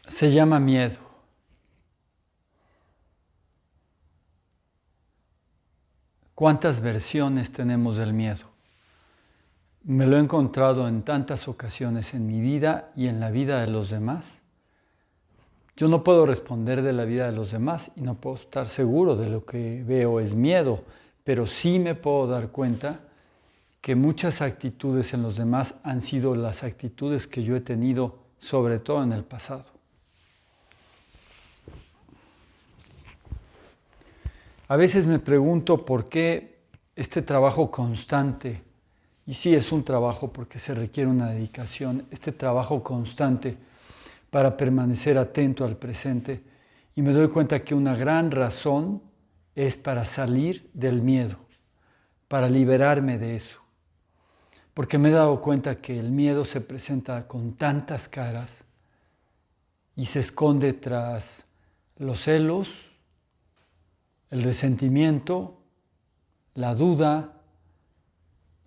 Se llama miedo. ¿Cuántas versiones tenemos del miedo? Me lo he encontrado en tantas ocasiones en mi vida y en la vida de los demás. Yo no puedo responder de la vida de los demás y no puedo estar seguro de lo que veo es miedo, pero sí me puedo dar cuenta que muchas actitudes en los demás han sido las actitudes que yo he tenido, sobre todo en el pasado. A veces me pregunto por qué este trabajo constante, y sí es un trabajo porque se requiere una dedicación, este trabajo constante para permanecer atento al presente, y me doy cuenta que una gran razón es para salir del miedo, para liberarme de eso. Porque me he dado cuenta que el miedo se presenta con tantas caras y se esconde tras los celos, el resentimiento, la duda,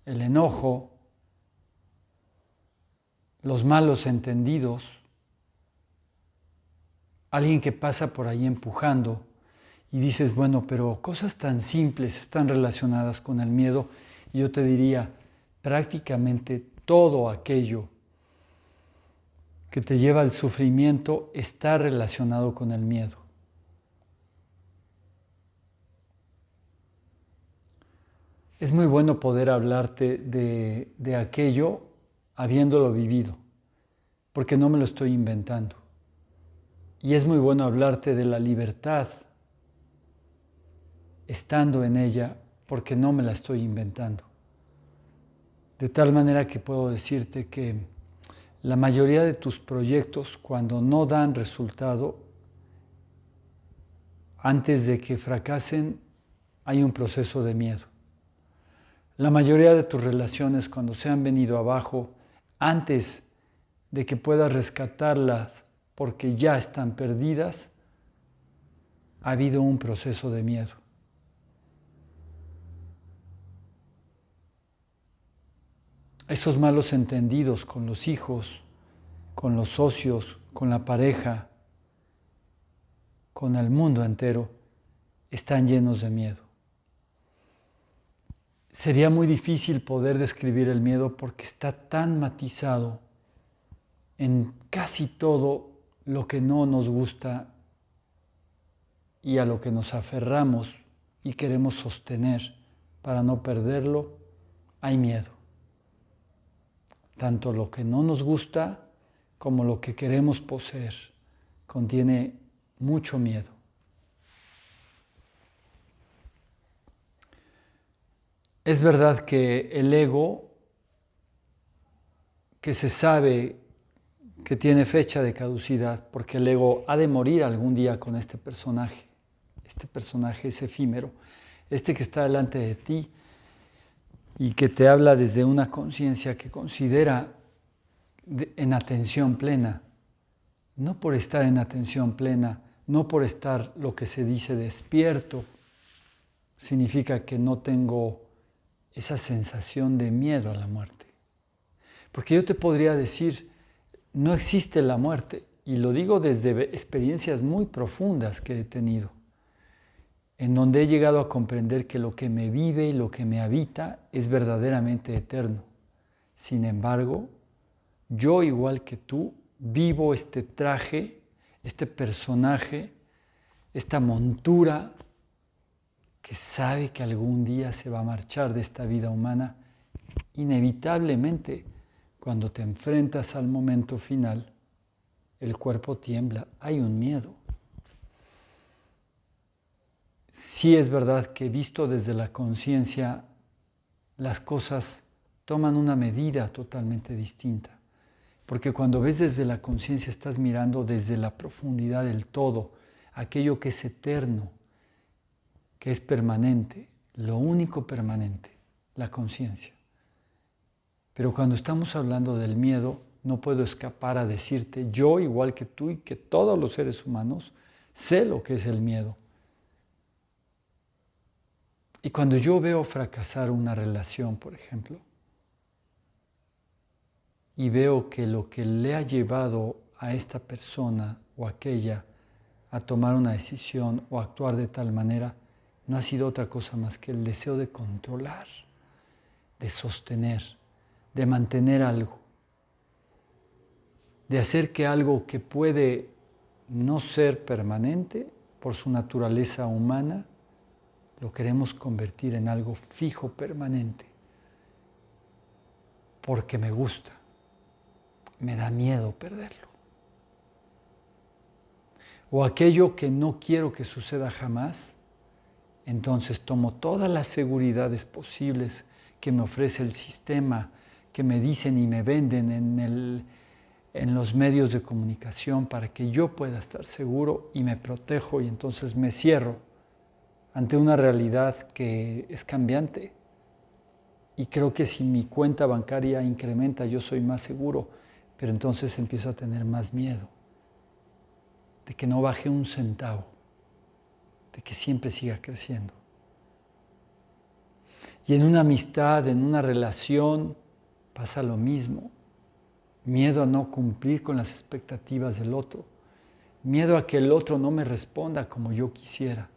el enojo, los malos entendidos, alguien que pasa por ahí empujando y dices, bueno, pero cosas tan simples están relacionadas con el miedo, y yo te diría, prácticamente todo aquello que te lleva al sufrimiento está relacionado con el miedo. Es muy bueno poder hablarte de aquello habiéndolo vivido, porque no me lo estoy inventando. Y es muy bueno hablarte de la libertad estando en ella, porque no me la estoy inventando. De tal manera que puedo decirte que la mayoría de tus proyectos, cuando no dan resultado, antes de que fracasen, hay un proceso de miedo. La mayoría de tus relaciones, cuando se han venido abajo, antes de que puedas rescatarlas porque ya están perdidas, ha habido un proceso de miedo. Esos malos entendidos con los hijos, con los socios, con la pareja, con el mundo entero, están llenos de miedo. Sería muy difícil poder describir el miedo porque está tan matizado en casi todo lo que no nos gusta y a lo que nos aferramos y queremos sostener para no perderlo, hay miedo. Tanto lo que no nos gusta como lo que queremos poseer contiene mucho miedo. Es verdad que el ego, que se sabe que tiene fecha de caducidad, porque el ego ha de morir algún día con este personaje. Este personaje es efímero, este que está delante de ti y que te habla desde una conciencia que considera en atención plena, no por estar en atención plena, no por estar lo que se dice despierto, significa que no tengo esa sensación de miedo a la muerte. Porque yo te podría decir, no existe la muerte, y lo digo desde experiencias muy profundas que he tenido, en donde he llegado a comprender que lo que me vive y lo que me habita es verdaderamente eterno. Sin embargo, yo, igual que tú, vivo este traje, este personaje, esta montura que sabe que algún día se va a marchar de esta vida humana. Inevitablemente, cuando te enfrentas al momento final, el cuerpo tiembla, hay un miedo. Sí es verdad que visto desde la conciencia, las cosas toman una medida totalmente distinta. Porque cuando ves desde la conciencia estás mirando desde la profundidad del todo, aquello que es eterno, que es permanente, lo único permanente, la conciencia. Pero cuando estamos hablando del miedo, no puedo escapar a decirte, yo igual que tú y que todos los seres humanos, sé lo que es el miedo. Y cuando yo veo fracasar una relación, por ejemplo, y veo que lo que le ha llevado a esta persona o aquella a tomar una decisión o actuar de tal manera, no ha sido otra cosa más que el deseo de controlar, de sostener, de mantener algo, de hacer que algo que puede no ser permanente por su naturaleza humana, lo queremos convertir en algo fijo, permanente, porque me gusta, me da miedo perderlo. O aquello que no quiero que suceda jamás, entonces tomo todas las seguridades posibles que me ofrece el sistema, que me dicen y me venden en los medios de comunicación para que yo pueda estar seguro y me protejo y entonces me cierro ante una realidad que es cambiante. Y creo que si mi cuenta bancaria incrementa, yo soy más seguro, pero entonces empiezo a tener más miedo de que no baje un centavo, de que siempre siga creciendo. Y en una amistad, en una relación, pasa lo mismo. Miedo a no cumplir con las expectativas del otro. Miedo a que el otro no me responda como yo quisiera.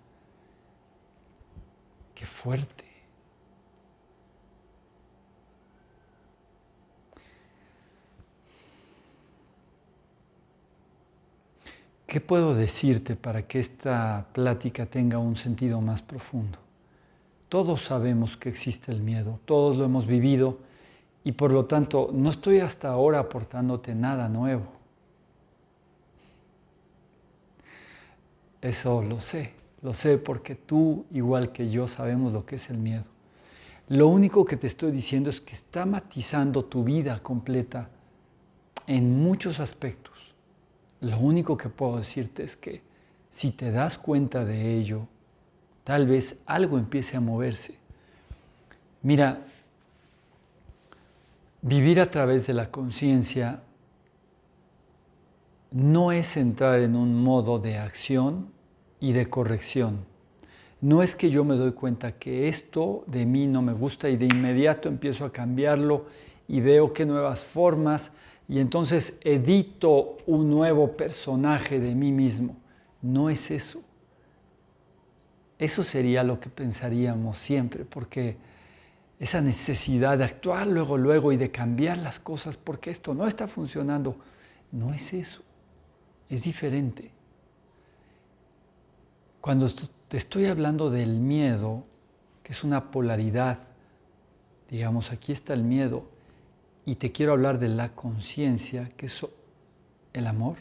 ¡Qué fuerte! ¿Qué puedo decirte para que esta plática tenga un sentido más profundo? Todos sabemos que existe el miedo, todos lo hemos vivido y por lo tanto no estoy hasta ahora aportándote nada nuevo. Eso lo sé porque tú, igual que yo, sabemos lo que es el miedo. Lo único que te estoy diciendo es que está matizando tu vida completa en muchos aspectos. Lo único que puedo decirte es que si te das cuenta de ello, tal vez algo empiece a moverse. Mira, vivir a través de la conciencia no es entrar en un modo de acción y de corrección. No es que yo me doy cuenta que esto de mí no me gusta y de inmediato empiezo a cambiarlo y veo qué nuevas formas y entonces edito un nuevo personaje de mí mismo. No es eso. Eso sería lo que pensaríamos siempre, porque esa necesidad de actuar luego y de cambiar las cosas porque esto no está funcionando, no es eso, es diferente. Cuando te estoy hablando del miedo, que es una polaridad, digamos, aquí está el miedo, y te quiero hablar de la conciencia, que es el amor.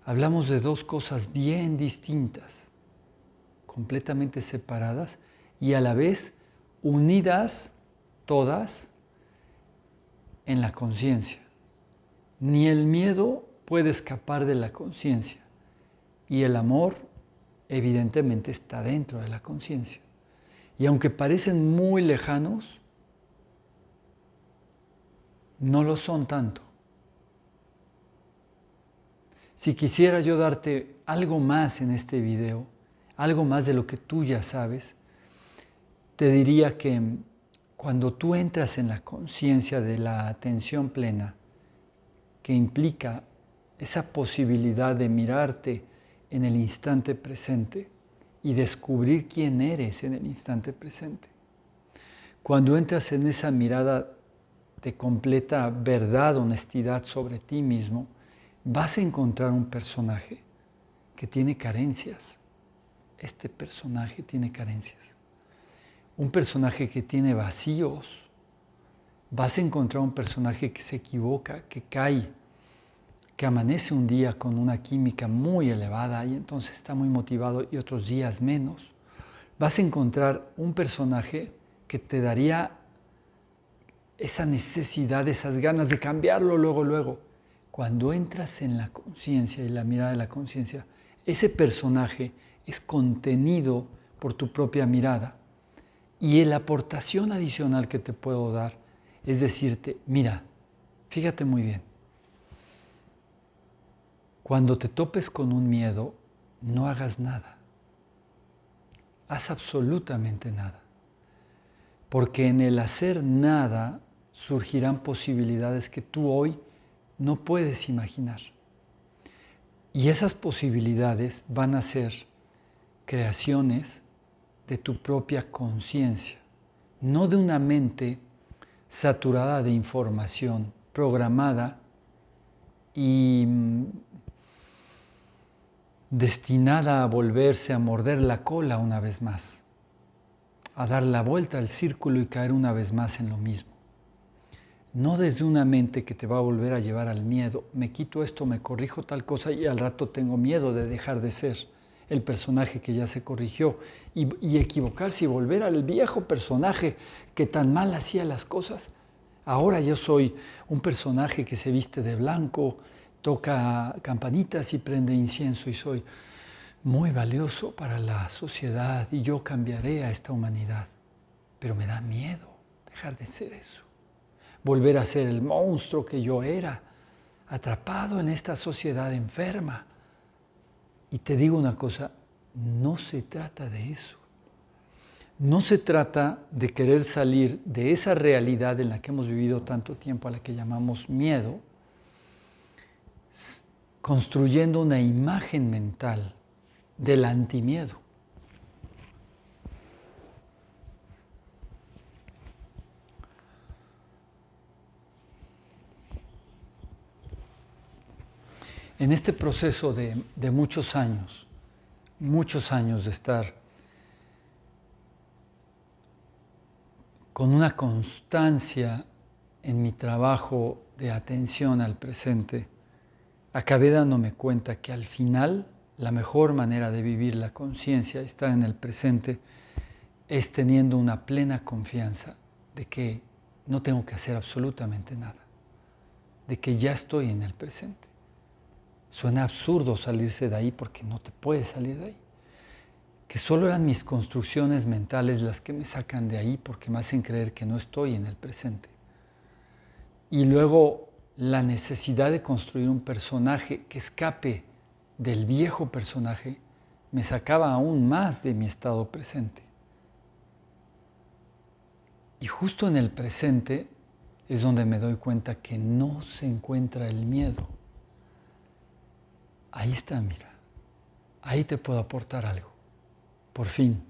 Hablamos de dos cosas bien distintas, completamente separadas y a la vez unidas todas en la conciencia. Ni el miedo puede escapar de la conciencia y el amor evidentemente está dentro de la conciencia. Y aunque parecen muy lejanos, no lo son tanto. Si quisiera yo darte algo más en este video, algo más de lo que tú ya sabes, te diría que cuando tú entras en la conciencia de la atención plena, que implica esa posibilidad de mirarte en el instante presente y descubrir quién eres en el instante presente, cuando entras en esa mirada de completa verdad, honestidad sobre ti mismo, vas a encontrar un personaje que tiene carencias. Este personaje tiene carencias. Un personaje que tiene vacíos. Vas a encontrar un personaje que se equivoca, que cae, que amanece un día con una química muy elevada y entonces está muy motivado y otros días menos. Vas a encontrar un personaje que te daría esa necesidad, esas ganas de cambiarlo luego. Cuando entras en la conciencia y la mirada de la conciencia, ese personaje es contenido por tu propia mirada. Y la aportación adicional que te puedo dar es decirte, mira, fíjate muy bien, cuando te topes con un miedo, no hagas nada. Haz absolutamente nada. Porque en el hacer nada surgirán posibilidades que tú hoy no puedes imaginar. Y esas posibilidades van a ser creaciones de tu propia conciencia, no de una mente saturada de información, programada y destinada a volverse a morder la cola una vez más, a dar la vuelta al círculo y caer una vez más en lo mismo. No desde una mente que te va a volver a llevar al miedo. Me quito esto, me corrijo tal cosa y al rato tengo miedo de dejar de ser el personaje que ya se corrigió y equivocarse y volver al viejo personaje que tan mal hacía las cosas. Ahora yo soy un personaje que se viste de blanco, toca campanitas y prende incienso y soy muy valioso para la sociedad y yo cambiaré a esta humanidad. Pero me da miedo dejar de ser eso. Volver a ser el monstruo que yo era, atrapado en esta sociedad enferma. Y te digo una cosa, no se trata de eso. No se trata de querer salir de esa realidad en la que hemos vivido tanto tiempo, a la que llamamos miedo, construyendo una imagen mental del antimiedo. En este proceso de muchos años de estar con una constancia en mi trabajo de atención al presente, acabé dándome cuenta que al final la mejor manera de vivir la conciencia, estar en el presente, es teniendo una plena confianza de que no tengo que hacer absolutamente nada, de que ya estoy en el presente. Suena absurdo salirse de ahí porque no te puedes salir de ahí. Que solo eran mis construcciones mentales las que me sacan de ahí porque me hacen creer que no estoy en el presente. Y luego la necesidad de construir un personaje que escape del viejo personaje me sacaba aún más de mi estado presente. Y justo en el presente es donde me doy cuenta que no se encuentra el miedo. Ahí está, mira. Ahí te puedo aportar algo. Por fin.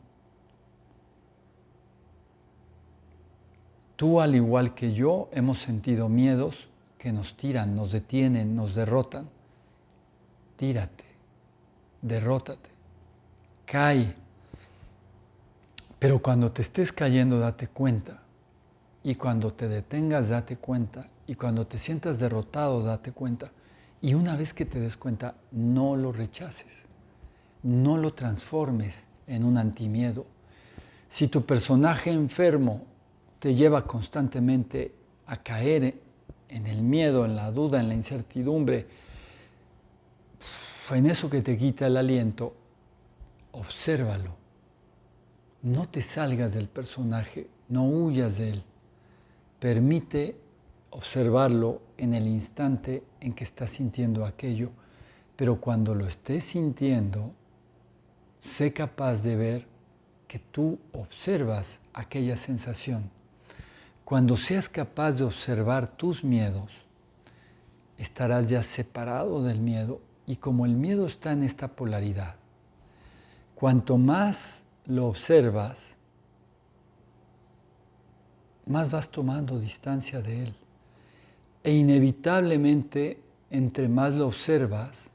Tú, al igual que yo, hemos sentido miedos que nos tiran, nos detienen, nos derrotan. Tírate, derrótate, cae. Pero cuando te estés cayendo, date cuenta. Y cuando te detengas, date cuenta. Y cuando te sientas derrotado, date cuenta. Y una vez que te des cuenta, no lo rechaces. No lo transformes en un antimiedo. Si tu personaje enfermo te lleva constantemente a caer en el miedo, en la duda, en la incertidumbre, en eso que te quita el aliento, obsérvalo. No te salgas del personaje, no huyas de él. Permite observarlo en el instante en que estás sintiendo aquello, pero cuando lo estés sintiendo, sé capaz de ver que tú observas aquella sensación. Cuando seas capaz de observar tus miedos, estarás ya separado del miedo y como el miedo está en esta polaridad, cuanto más lo observas, más vas tomando distancia de él. E inevitablemente, entre más lo observas,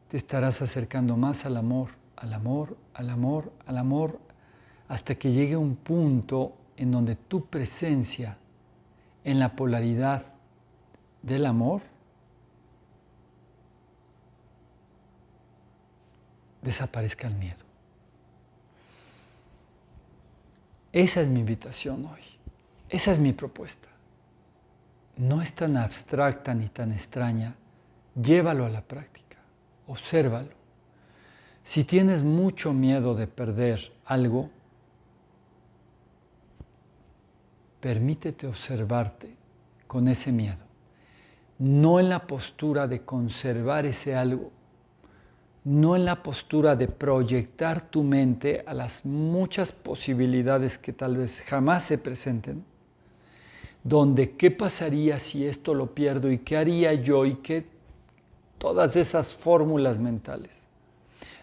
te estarás acercando más al amor, al amor, al amor, al amor, hasta que llegue un punto en donde tu presencia en la polaridad del amor desaparezca el miedo. Esa es mi invitación hoy. Esa es mi propuesta. No es tan abstracta ni tan extraña. Llévalo a la práctica. Obsérvalo. Si tienes mucho miedo de perder algo, permítete observarte con ese miedo. No en la postura de conservar ese algo, no en la postura de proyectar tu mente a las muchas posibilidades que tal vez jamás se presenten. donde qué pasaría si esto lo pierdo y qué haría yo y qué todas esas fórmulas mentales.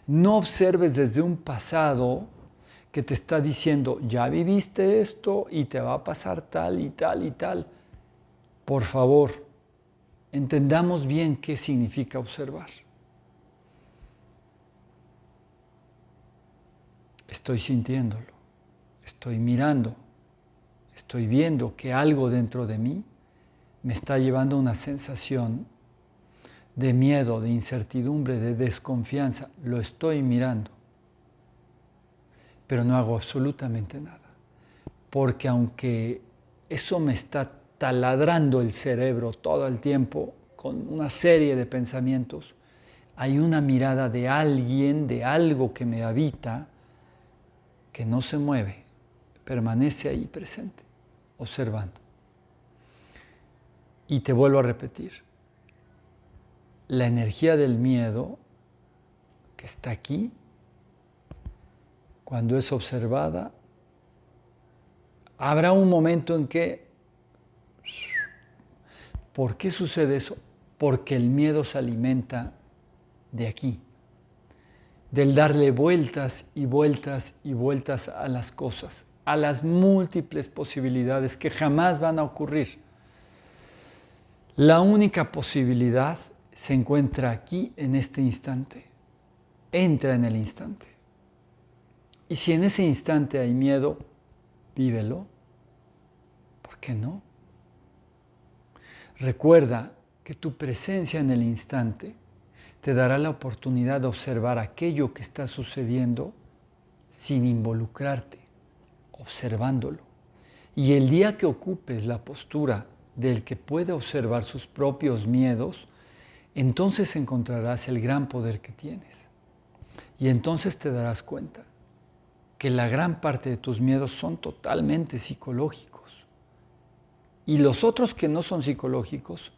No observes desde un pasado que te está diciendo, ya viviste esto y te va a pasar tal y tal y tal. Por favor, entendamos bien qué significa observar. Estoy sintiéndolo, estoy mirando, estoy viendo que algo dentro de mí me está llevando a una sensación de miedo, de incertidumbre, de desconfianza. Lo estoy mirando, pero no hago absolutamente nada. Porque aunque eso me está taladrando el cerebro todo el tiempo con una serie de pensamientos, hay una mirada de alguien, de algo que me habita, que no se mueve, permanece ahí presente, observando. Y te vuelvo a repetir, la energía del miedo que está aquí, cuando es observada, habrá un momento en que, ¿por qué sucede eso? Porque el miedo se alimenta de aquí, del darle vueltas y vueltas y vueltas a las cosas, a las múltiples posibilidades que jamás van a ocurrir. La única posibilidad se encuentra aquí en este instante. Entra en el instante. Y si en ese instante hay miedo, vívelo. ¿Por qué no? Recuerda que tu presencia en el instante te dará la oportunidad de observar aquello que está sucediendo sin involucrarte, observándolo. Y el día que ocupes la postura del que puede observar sus propios miedos, entonces encontrarás el gran poder que tienes. Y entonces te darás cuenta que la gran parte de tus miedos son totalmente psicológicos. Y los otros que no son psicológicos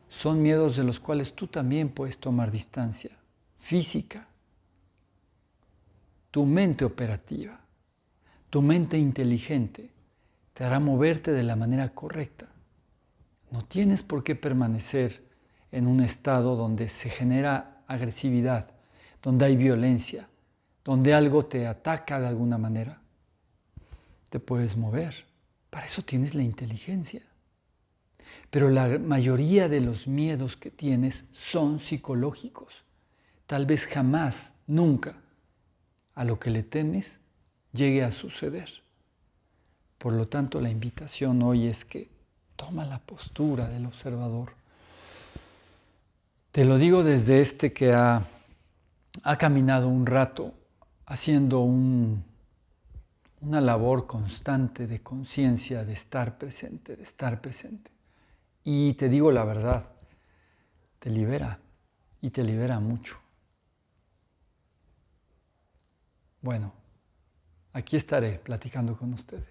son miedos de los cuales tú también puedes tomar distancia física. Tu mente operativa, tu mente inteligente te hará moverte de la manera correcta. No tienes por qué permanecer en un estado donde se genera agresividad, donde hay violencia, donde algo te ataca de alguna manera. Te puedes mover. Para eso tienes la inteligencia. Pero la mayoría de los miedos que tienes son psicológicos. Tal vez jamás, nunca, a lo que le temes llegue a suceder. Por lo tanto, la invitación hoy es que toma la postura del observador. Te lo digo desde este que ha caminado un rato haciendo una labor constante de conciencia, de estar presente, de estar presente. Y te digo la verdad, te libera y te libera mucho. Bueno, aquí estaré platicando con ustedes.